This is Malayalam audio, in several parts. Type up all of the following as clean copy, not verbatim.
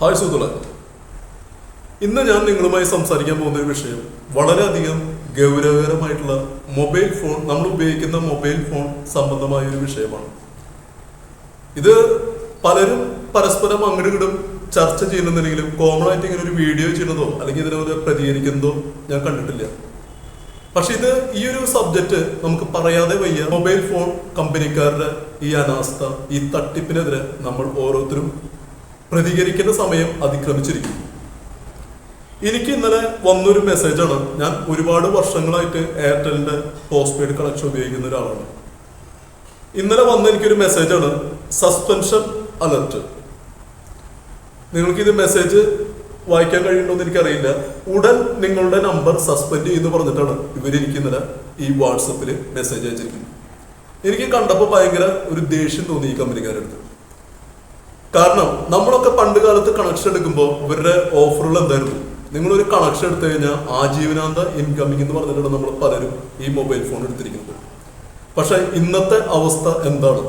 ഹായ് സുഹൃത്തുക്കളെ, ഇന്ന് ഞാൻ നിങ്ങളുമായി സംസാരിക്കാൻ പോകുന്ന ഒരു വിഷയം വളരെയധികം ഗൗരവകരമായിട്ടുള്ള മൊബൈൽ ഫോൺ, നമ്മൾ ഉപയോഗിക്കുന്ന മൊബൈൽ ഫോൺ സംബന്ധമായ ഒരു വിഷയമാണ്. ഇത് പലരും പരസ്പരം അങ്ങോട്ടും ചർച്ച ചെയ്യുന്നുണ്ടെങ്കിലും കോമൺ ആയിട്ട് ഇങ്ങനെ ഒരു വീഡിയോ ചെയ്യുന്നതോ അല്ലെങ്കിൽ ഇതിനോട് പ്രതികരിക്കുന്നതോ ഞാൻ കണ്ടിട്ടില്ല. പക്ഷെ ഇത് ഈ ഒരു സബ്ജക്റ്റ് നമുക്ക് പറയാതെ വയ്യ. മൊബൈൽ ഫോൺ കമ്പനിക്കാരുടെ ഈ അനാസ്ഥ, ഈ തട്ടിപ്പിനെതിരെ നമ്മൾ ഓരോരുത്തരും പ്രതികരിക്കുന്ന സമയം അതിക്രമിച്ചിരിക്കും. എനിക്ക് ഇന്നലെ വന്നൊരു മെസ്സേജാണ്. ഞാൻ ഒരുപാട് വർഷങ്ങളായിട്ട് എയർടെലിന്റെ പോസ്റ്റ് പെയ്ഡ് കണക്ഷൻ ഉപയോഗിക്കുന്ന ഒരാളാണ്. ഇന്നലെ വന്ന എനിക്കൊരു മെസ്സേജാണ്, സസ്പെൻഷൻ അലർട്ട്. നിങ്ങൾക്കിത് മെസ്സേജ് വായിക്കാൻ കഴിയുന്നുണ്ടോ എനിക്കറിയില്ല. ഉടൻ നിങ്ങളുടെ നമ്പർ സസ്പെൻഡ് ചെയ്യുന്നു പറഞ്ഞിട്ടാണ് ഇവരെനിക്ക് ഇന്നലെ ഈ വാട്സപ്പിൽ മെസ്സേജ് അയച്ചിരിക്കുന്നത്. എനിക്ക് കണ്ടപ്പോൾ ഭയങ്കര ഒരു ദേഷ്യം തോന്നി ഈ കമ്പനിക്കാരെടുത്ത്. കാരണം നമ്മളൊക്കെ പണ്ട് കാലത്ത് കണക്ഷൻ എടുക്കുമ്പോൾ ഇവരുടെ ഓഫറുകൾ എന്തായിരുന്നു? നിങ്ങളൊരു കണക്ഷൻ എടുത്തു കഴിഞ്ഞാൽ ആജീവനാന്ത ഇൻകമിംഗ് എന്ന് പറഞ്ഞിട്ടാണ് നമ്മൾ പലരും ഈ മൊബൈൽ ഫോൺ എടുത്തിരിക്കുന്നത്. പക്ഷെ ഇന്നത്തെ അവസ്ഥ എന്താണ്?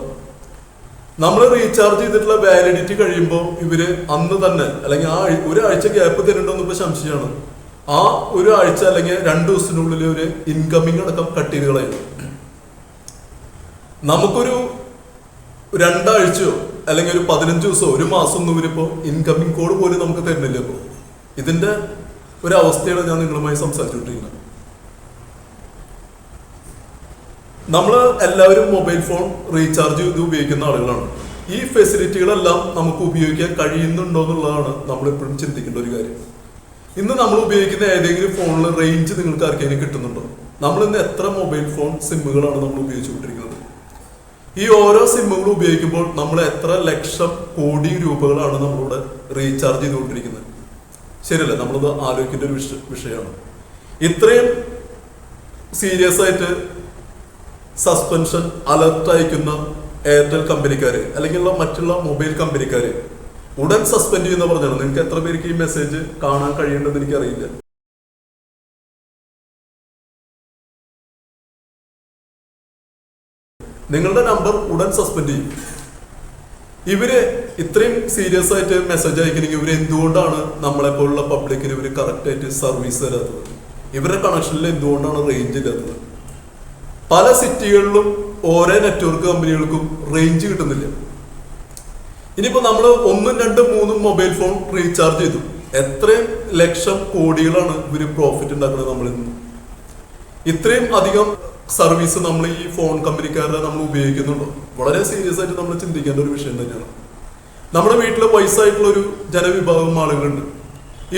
നമ്മൾ റീചാർജ് ചെയ്തിട്ടുള്ള വാലിഡിറ്റി കഴിയുമ്പോൾ ഇവര് അന്ന് തന്നെ അല്ലെങ്കിൽ ആ ഒരാഴ്ച ഗ്യാപ്പ് തരുന്നുണ്ടോന്ന് ഇപ്പൊ സംശയമാണ്. ആ ഒരു ആഴ്ച അല്ലെങ്കിൽ 2 ദിവസത്തിനുള്ളിൽ ഒരു ഇൻകമിംഗ് അടക്കം കട്ട് ചെയ്ത് കളയും. നമുക്കൊരു 2 ആഴ്ചയോ അല്ലെങ്കിൽ ഒരു 15 ദിവസമോ ഒരു മാസം ഒന്നും ഇവരിപ്പോ ഇൻകമിംഗ് കോഡ് പോലും നമുക്ക് തരുന്നില്ല. ഇപ്പോൾ ഇതിന്റെ ഒരു അവസ്ഥയാണ് ഞാൻ നിങ്ങളുമായി സംസാരിച്ചുകൊണ്ടിരിക്കുന്നത്. നമ്മൾ എല്ലാവരും മൊബൈൽ ഫോൺ റീചാർജ് ചെയ്ത് ഉപയോഗിക്കുന്ന ആളുകളാണ്. ഈ ഫെസിലിറ്റികളെല്ലാം നമുക്ക് ഉപയോഗിക്കാൻ കഴിയുന്നുണ്ടോ എന്നുള്ളതാണ് നമ്മൾ എപ്പോഴും ചിന്തിക്കേണ്ട ഒരു കാര്യം. ഇന്ന് നമ്മൾ ഉപയോഗിക്കുന്ന ഏതെങ്കിലും ഫോണിൽ റേഞ്ച് നിങ്ങൾക്ക് ആർക്കെങ്കിലും കിട്ടുന്നുണ്ടോ? നമ്മൾ ഇന്ന് എത്ര മൊബൈൽ ഫോൺ സിമ്മുകളാണ് നമ്മൾ ഉപയോഗിച്ചുകൊണ്ടിരിക്കുന്നത്? ഈ ഓരോ സിമ്മുകളും ഉപയോഗിക്കുമ്പോൾ നമ്മൾ എത്ര ലക്ഷം കോടി രൂപകളാണ് നമ്മളിവിടെ റീചാർജ് ചെയ്തുകൊണ്ടിരിക്കുന്നത്? ശരിയല്ലേ? നമ്മളത് ആലോചിക്കേണ്ട ഒരു വിഷയമാണ്. ഇത്രയും സീരിയസ് ആയിട്ട് സസ്പെൻഷൻ അലർട്ട് അയക്കുന്ന എയർടെൽ കമ്പനിക്കാര് അല്ലെങ്കിൽ മറ്റുള്ള മൊബൈൽ കമ്പനിക്കാര് ഉടൻ സസ്പെൻഡ് ചെയ്യുന്ന പറഞ്ഞാണ്. നിങ്ങൾക്ക് എത്ര പേർക്ക് ഈ മെസ്സേജ് കാണാൻ കഴിയേണ്ടതെന്ന് എനിക്കറിയില്ല. നിങ്ങളുടെ നമ്പർ ഉടൻ സസ്പെൻഡ് ചെയ്യും. ഇവര് ഇത്രയും സീരിയസ് ആയിട്ട് മെസ്സേജ് അയക്കണമെങ്കിൽ ഇവർ എന്തുകൊണ്ടാണ് നമ്മളെപ്പോലുള്ള പബ്ലിക്കിന് ഇവർ കറക്റ്റ് ആയിട്ട് സർവീസ് തരാത്തത്? ഇവരുടെ കണക്ഷനിൽ എന്തുകൊണ്ടാണ് റേഞ്ച് ഇല്ലാത്തത്? പല സിറ്റികളിലും ഓരോ നെറ്റ്വർക്ക് കമ്പനികൾക്കും റേഞ്ച് കിട്ടുന്നില്ല. ഇനിയിപ്പോ നമ്മൾ 1, 2, 3 മൊബൈൽ ഫോൺ റീചാർജ് ചെയ്തു. എത്രയും ലക്ഷം കോടികളാണ് ഇവര് പ്രോഫിറ്റ് ഉണ്ടാക്കുന്നത് നമ്മളിൽ നിന്ന്. ഇത്രയും അധികം സർവീസ് നമ്മൾ ഈ ഫോൺ കമ്പനിക്കാരെ നമ്മൾ ഉപയോഗിക്കുന്നുണ്ടോ? വളരെ സീരിയസ് ആയിട്ട് നമ്മൾ ചിന്തിക്കേണ്ട ഒരു വിഷയം തന്നെയാണ്. നമ്മുടെ വീട്ടിൽ വയസ്സായിട്ടുള്ള ഒരു ജനവിഭാഗം ആളുകളുണ്ട്.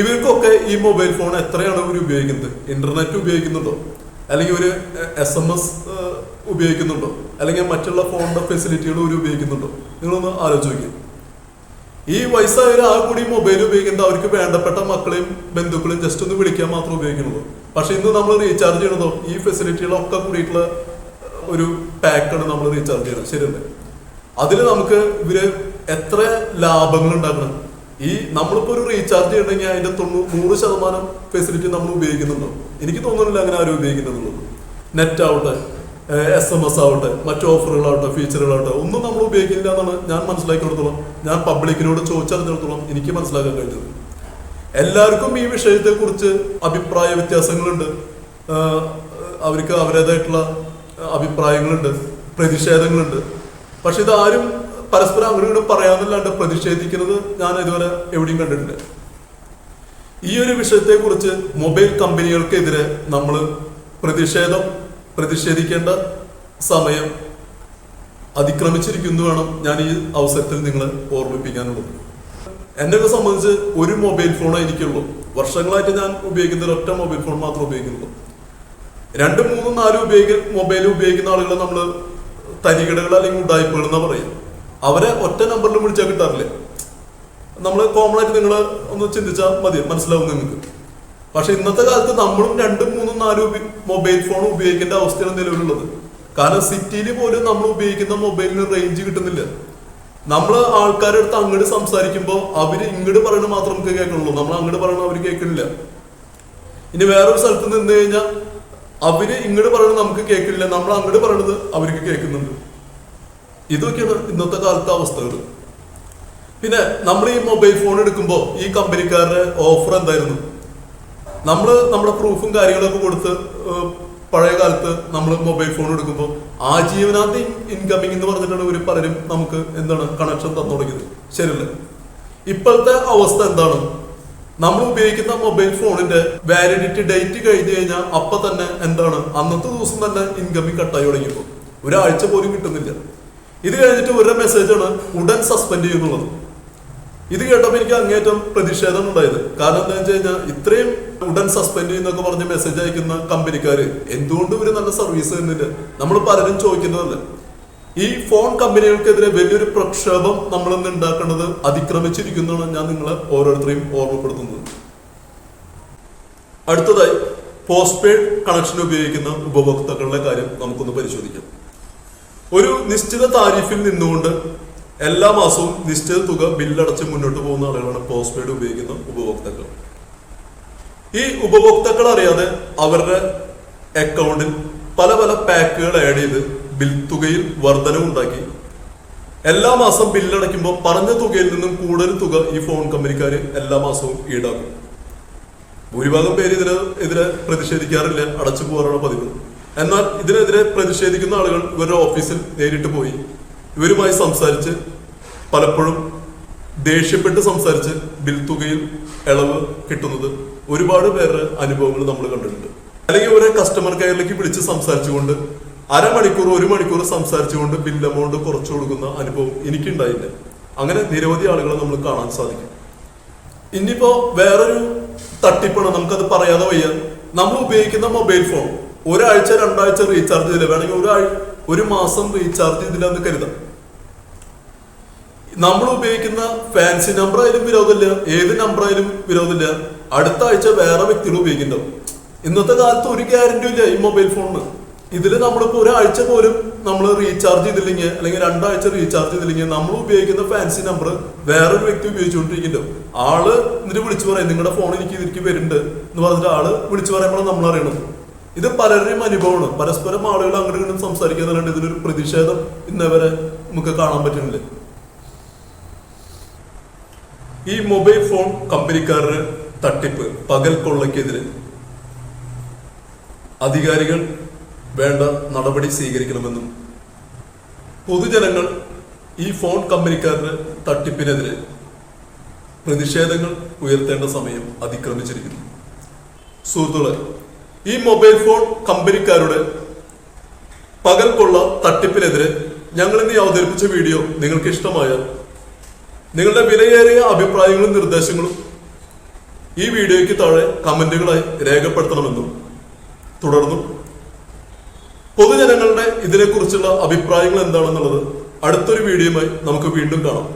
ഇവർക്കൊക്കെ ഈ മൊബൈൽ ഫോൺ എത്രയാണ് ഇവർ ഉപയോഗിക്കുന്നത്? ഇന്റർനെറ്റ് ഉപയോഗിക്കുന്നുണ്ടോ? അല്ലെങ്കിൽ ഒരു SMS ഉപയോഗിക്കുന്നുണ്ടോ? അല്ലെങ്കിൽ മറ്റുള്ള ഫോണിന്റെ ഫെസിലിറ്റികൾ ഇവർ ഉപയോഗിക്കുന്നുണ്ടോ? നിങ്ങളൊന്ന് ആലോചിച്ച് നോക്കിയാൽ ഈ വയസ്സായവർ ആ കൂടി മൊബൈൽ ഉപയോഗിക്കുന്നത് അവർക്ക് വേണ്ടപ്പെട്ട മക്കളെയും ബന്ധുക്കളെയും ജസ്റ്റ് ഒന്ന് വിളിക്കാൻ മാത്രം ഉപയോഗിക്കുന്നുള്ളൂ. പക്ഷെ ഇന്ന് നമ്മൾ റീചാർജ് ചെയ്യണതോ ഈ ഫെസിലിറ്റികളൊക്കെ കൂടിയിട്ടുള്ള ഒരു പാക്കാണ് നമ്മൾ റീചാർജ് ചെയ്യണം. ശരിയല്ലേ? അതിൽ നമുക്ക് ഇവര് എത്ര ലാഭങ്ങൾ ഉണ്ടാക്കണം? ഈ നമ്മളിപ്പോ ഒരു റീചാർജ് ചെയ്യണമെങ്കിൽ അതിന്റെ 100% ഫെസിലിറ്റി നമ്മൾ ഉപയോഗിക്കുന്നുണ്ടോ? എനിക്ക് തോന്നുന്നില്ല അങ്ങനെ ആരും ഉപയോഗിക്കുന്നുള്ളത്. നെറ്റ് ആവട്ടെ, SMS ആവട്ടെ, മറ്റു ഓഫറുകളാവട്ടെ, ഫീച്ചറുകളാവട്ടെ ഒന്നും നമ്മൾ ഉപയോഗിക്കില്ല എന്നാണ് ഞാൻ മനസ്സിലാക്കിയെടുത്തോളം, ഞാൻ പബ്ലിക്കിനോട് ചോദിച്ചറിഞ്ഞിടത്തോളം എനിക്ക് മനസ്സിലാക്കാൻ കഴിഞ്ഞത്. എല്ലാവർക്കും ഈ വിഷയത്തെ കുറിച്ച് അഭിപ്രായ വ്യത്യാസങ്ങളുണ്ട്. അവർക്ക് അവരുടേതായിട്ടുള്ള അഭിപ്രായങ്ങളുണ്ട്, പ്രതിഷേധങ്ങളുണ്ട്. പക്ഷെ ഇതാരും പരസ്പരം അങ്ങോട്ടും പറയാന്നല്ലാണ്ട് പ്രതിഷേധിക്കുന്നത് ഞാൻ ഇതുവരെ എവിടെയും കണ്ടിട്ടില്ല. ഈ ഒരു വിഷയത്തെ കുറിച്ച് മൊബൈൽ കമ്പനികൾക്കെതിരെ നമ്മൾ പ്രതിഷേധിക്കേണ്ട സമയം അതിക്രമിച്ചിരിക്കുന്നു വേണം ഞാൻ ഈ അവസരത്തിൽ നിങ്ങളെ ഓർമ്മിപ്പിക്കാനുള്ളത്. എന്നെ സംബന്ധിച്ച് ഒരു മൊബൈൽ ഫോണേ എനിക്കുള്ളൂ. വർഷങ്ങളായിട്ട് ഞാൻ ഉപയോഗിക്കുന്ന ഒരൊറ്റ മൊബൈൽ ഫോൺ മാത്രം ഉപയോഗിക്കുന്നുള്ളൂ. 2, 3, 4 മൊബൈൽ ഉപയോഗിക്കുന്ന ആളുകളെ നമ്മൾ തരികിടകൾ അല്ലെങ്കിൽ ഉഡായിപ്പുകൾ എന്നാ പറയും. അവരെ ഒറ്റ നമ്പറിൽ വിളിച്ചാൽ കിട്ടാറില്ല. നമ്മൾ കോമൺ ആയിട്ട് നിങ്ങൾ ഒന്ന് ചിന്തിച്ചാൽ മതി, മനസ്സിലാവും നിങ്ങൾക്ക്. പക്ഷെ ഇന്നത്തെ കാലത്ത് നമ്മളും 2, 3, 4 മൊബൈൽ ഫോൺ ഉപയോഗിക്കേണ്ട അവസ്ഥയാണ് നിലവിലുള്ളത്. കാരണം സിറ്റിയിൽ പോലും നമ്മൾ ഉപയോഗിക്കുന്ന മൊബൈലിന് റേഞ്ച് കിട്ടുന്നില്ല. നമ്മൾ ആൾക്കാരുടെ അടുത്ത് അങ്ങോട്ട് സംസാരിക്കുമ്പോൾ അവര് ഇങ്ങോട്ട് പറയുന്നത് മാത്രം നമുക്ക് കേൾക്കണുള്ളൂ. നമ്മൾ അങ്ങോട്ട് പറയുന്നത് അവർ കേൾക്കുന്നില്ല. ഇനി വേറൊരു സ്ഥലത്ത് നിന്ന് കഴിഞ്ഞാൽ അവര് ഇങ്ങോട്ട് പറയുന്നത് നമുക്ക് കേൾക്കില്ല, നമ്മൾ അങ്ങോട്ട് പറയുന്നത് അവർക്ക് കേൾക്കുന്നുണ്ട്. ഇതൊക്കെയാണ് ഇന്നത്തെ കാലത്തെ അവസ്ഥകൾ. പിന്നെ നമ്മൾ ഈ മൊബൈൽ ഫോൺ എടുക്കുമ്പോൾ ഈ കമ്പനിക്കാരുടെ ഓഫർ എന്തായിരുന്നു? നമ്മുടെ പ്രൂഫും കാര്യങ്ങളൊക്കെ കൊടുത്ത് പഴയ കാലത്ത് നമ്മൾ മൊബൈൽ ഫോൺ എടുക്കുമ്പോൾ ആജീവനാന്തി ഇൻകമിങ് എന്ന് പറഞ്ഞിട്ടാണ് ഒരു പലരും നമുക്ക് കണക്ഷൻ തന്നു തുടങ്ങിയത്. ശരിയല്ലേ? ഇപ്പോഴത്തെ അവസ്ഥ എന്താണ്? നമ്മൾ ഉപയോഗിക്കുന്ന മൊബൈൽ ഫോണിന്റെ വാലിഡിറ്റി ഡേറ്റ് കഴിഞ്ഞു കഴിഞ്ഞാൽ അപ്പൊ തന്നെ അന്നത്തെ ദിവസം തന്നെ ഇൻകമിങ് കട്ടായി തുടങ്ങിയപ്പോൾ ഒരാഴ്ച പോലും കിട്ടുന്നില്ല. ഇത് കഴിഞ്ഞിട്ട് ഒരു മെസ്സേജാണ് ഉടൻ സസ്പെൻഡ് ചെയ്യുന്നുള്ളത്. ഇത് കേട്ടപ്പോൾ എനിക്ക് അങ്ങേറ്റം പ്രതിഷേധം ഉണ്ടായത്. കാരണം എന്താ വെച്ച് കഴിഞ്ഞാൽ ഇത്രയും ഉടൻ സസ്പെൻഡ് ചെയ്യുന്നൊക്കെ പറഞ്ഞ് മെസ്സേജ് അയക്കുന്ന കമ്പനിക്കാര് എന്തുകൊണ്ട് ഒരു നല്ല സർവീസ് തന്നില്ല? നമ്മൾ പലരും ചോദിക്കുന്നതല്ല. ഈ ഫോൺ കമ്പനികൾക്കെതിരെ വലിയൊരു പ്രക്ഷോഭം നമ്മളിന്ന് ഉണ്ടാക്കേണ്ടത് അതിക്രമിച്ചിരിക്കുന്നതാണ് ഞാൻ നിങ്ങളെ ഓരോരുത്തരെയും ഓർമ്മപ്പെടുത്തുന്നത്. അടുത്തതായി പോസ്റ്റ് പെയ്ഡ് കണക്ഷൻ ഉപയോഗിക്കുന്ന ഉപഭോക്താക്കളുടെ കാര്യം നമുക്കൊന്ന് പരിശോധിക്കാം. ഒരു നിശ്ചിത താരിഫിൽ നിന്നുകൊണ്ട് എല്ലാ മാസവും നിശ്ചിത തുക ബില്ലടച്ച് മുന്നോട്ട് പോകുന്ന ആളുകളാണ് പോസ്റ്റ് പെയ്ഡ് ഉപയോഗിക്കുന്ന ഉപഭോക്താക്കൾ. ഈ ഉപഭോക്താക്കൾ അറിയാതെ അവരുടെ അക്കൗണ്ടിൽ പല പല പാക്കുകൾ ആഡ് ചെയ്ത് ബിൽ തുകയിൽ വർധനവുണ്ടാക്കി എല്ലാ മാസം ബില്ലടയ്ക്കുമ്പോൾ പറഞ്ഞ തുകയിൽ നിന്നും കൂടുതൽ തുക ഈ ഫോൺ കമ്പനിക്കാര് എല്ലാ മാസവും ഈടാക്കും. ഭൂരിഭാഗം പേര് ഇതിനെതിരെ പ്രതിഷേധിക്കാറില്ല, അടച്ചു പോകാറാണ് പതിവ്. എന്നാൽ ഇതിനെതിരെ പ്രതിഷേധിക്കുന്ന ആളുകൾ ഇവരുടെ ഓഫീസിൽ നേരിട്ട് പോയി ഇവരുമായി സംസാരിച്ച് പലപ്പോഴും ദേഷ്യപ്പെട്ട് സംസാരിച്ച് ബിൽ തുകയിൽ ഇളവ് കിട്ടുന്നത് ഒരുപാട് പേരുടെ അനുഭവങ്ങൾ നമ്മൾ കണ്ടിട്ടുണ്ട്. അല്ലെങ്കിൽ ഒരു കസ്റ്റമർ കെയറിലേക്ക് വിളിച്ച് സംസാരിച്ചുകൊണ്ട് അരമണിക്കൂർ 1 മണിക്കൂർ സംസാരിച്ചുകൊണ്ട് ബിൽ എമൗണ്ട് കുറച്ചു കൊടുക്കുന്ന അനുഭവം എനിക്കുണ്ടായില്ല. അങ്ങനെ നിരവധി ആളുകളെ നമ്മൾ കാണാൻ സാധിക്കും. ഇനിയിപ്പോ വേറൊരു തട്ടിപ്പാണ്, നമുക്കത് പറയാതെ വയ്യ. നമ്മൾ ഉപയോഗിക്കുന്ന മൊബൈൽ ഫോൺ ഒരാഴ്ച 2 ആഴ്ച റീചാർജ് ചെയ്തില്ല, വേണമെങ്കിൽ ഒരു മാസം റീചാർജ് ചെയ്തില്ല എന്ന് കരുതാം. നമ്മൾ ഉപയോഗിക്കുന്ന ഫാൻസി നമ്പർ ആയാലും വിരോധമില്ല, ഏത് നമ്പർ ആയാലും വിരോധമില്ല, അടുത്ത ആഴ്ച വേറെ വ്യക്തികൾ ഉപയോഗിക്കുന്നുണ്ടാവും. ഇന്നത്തെ കാലത്ത് ഒരു ഗ്യാരണ്ടി ഇല്ല ഈ മൊബൈൽ ഫോണിന്. ഇതിൽ നമ്മളിപ്പോ ഒരാഴ്ച പോലും നമ്മൾ റീചാർജ് ചെയ്തില്ലെങ്കിൽ അല്ലെങ്കിൽ 2 ആഴ്ച റീചാർജ് ചെയ്തില്ലെങ്കിൽ നമ്മൾ ഉപയോഗിക്കുന്ന ഫാൻസി നമ്പർ വേറൊരു വ്യക്തി ഉപയോഗിച്ചുകൊണ്ടിരിക്കുന്നുണ്ടാവും. ആള് എന്നിട്ട് വിളിച്ചു പറയും നിങ്ങളുടെ ഫോൺ എനിക്ക് വരുന്നുണ്ട് എന്ന് പറഞ്ഞിട്ട് ആള് വിളിച്ചു പറയുമ്പോഴാണ് നമ്മൾ അറിയണത്. ഇത് പലരുടെയും അനുഭവമാണ്. പരസ്പരം ആളുകൾ അങ്ങോട്ടും ഇങ്ങോട്ടും സംസാരിക്കാന്നുണ്ട്. ഇതിലൊരു പ്രതിഷേധം ഇന്നവരെ നമുക്ക് കാണാൻ പറ്റുന്നില്ല. ഈ മൊബൈൽ ഫോൺ കമ്പനിക്കാരുടെ തട്ടിപ്പ് പകൽ കൊള്ളയ്ക്കെതിരെ അധികാരികൾ വേണ്ട നടപടി സ്വീകരിക്കണമെന്നും പൊതുജനങ്ങൾ ഈ ഫോൺ കമ്പനിക്കാരുടെ തട്ടിപ്പിനെതിരെ പ്രതിഷേധങ്ങൾ ഉയർത്തേണ്ട സമയം അതിക്രമിച്ചിരിക്കുന്നു. സുഹൃത്തുക്കളെ, ഈ മൊബൈൽ ഫോൺ കമ്പനിക്കാരുടെ പകൽ കൊള്ള തട്ടിപ്പിനെതിരെ ഞങ്ങൾ ഇന്ന് അവതരിപ്പിച്ച വീഡിയോ നിങ്ങൾക്ക് ഇഷ്ടമായാൽ നിങ്ങളുടെ വിലയേറിയ അഭിപ്രായങ്ങളും നിർദ്ദേശങ്ങളും ഈ വീഡിയോയ്ക്ക് താഴെ കമന്റുകളായി രേഖപ്പെടുത്തണമെന്നും തുടർന്നും പൊതുജനങ്ങളുടെ ഇതിനെക്കുറിച്ചുള്ള അഭിപ്രായങ്ങൾ എന്താണെന്നുള്ളത് അടുത്തൊരു വീഡിയോയുമായി നമുക്ക് വീണ്ടും കാണാം.